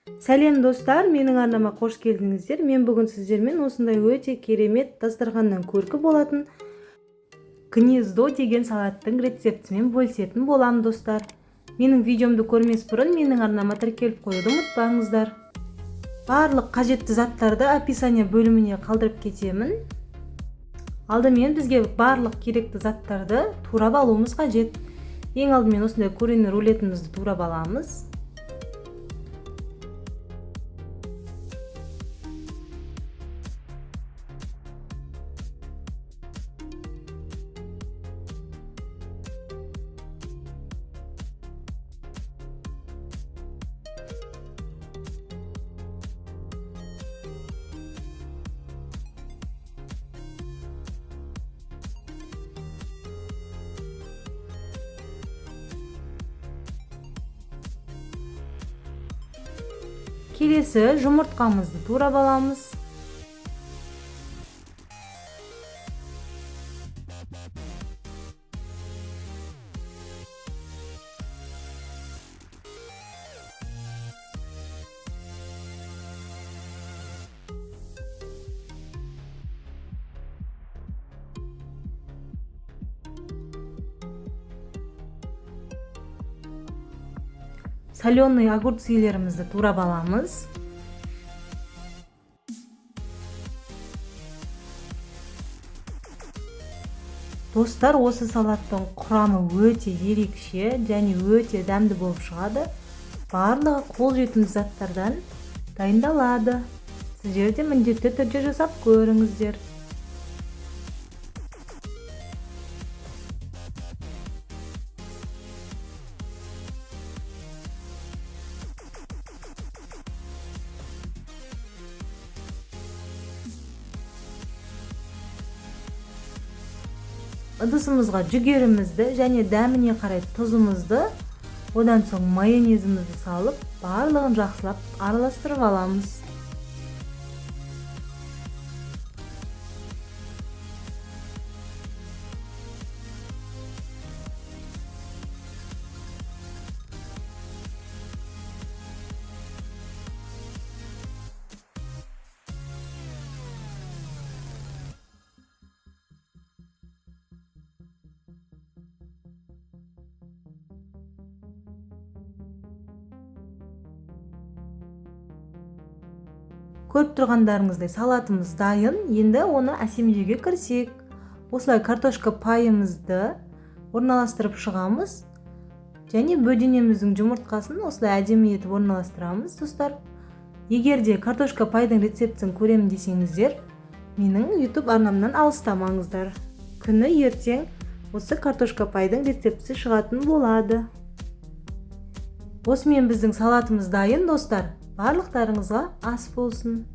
Сәлем достар, менің арнама қош келдіңіздер. Мен бүгін сіздермен осындай өте керемет дастарханнан көркі болатын гнездо деген салаттың рецептімен бөлісетін болам достар. Менің видеомды көрмес бұрын менің арнама тіркеліп қоюды ұмытпаңыздар. Барлық қажетті заттарды описание бөліміне қалдырып кетемін. Алдымен бізге барлық керекті заттарды турап алуымыз қажет. Ең алдымен осындай көрінер рулетімізді турап аламыз. Келесі жұмыртқамызды турап аламыз. Соленый огурцилерімізді турап аламыз. Достар, осы салаттың құрамы өте ерекше және өте дәмді болып шығады. Барлығы қолжетімді заттардан дайындалады. Сіздер де міндетті түрде жасап көріңіздер. Ыдысымызға жүгерімізді және дәміне қарай тұзымызды, одан соң майонезімізді салып, барлығын жақсылап араластырып аламыз. Көріп тұрғандарыңыздай салатымыз дайын. Енді оны әсемдеуге кірісек. Осылай картошка пайымызды орналастырып шығамыз. Және бөденеміздің жұмыртқасын осылай әдемі етіп орналастырамыз, достар. Егер де картошка пайдың рецептін көремін десеңіздер, менің YouTube арнамнан алыстамаңыздар. Күні ертең осы картошка пайдың рецептісі шығатын болады. Осымен біздің салатымыз дайын, достар. Барлықтарыңызға ас болсын.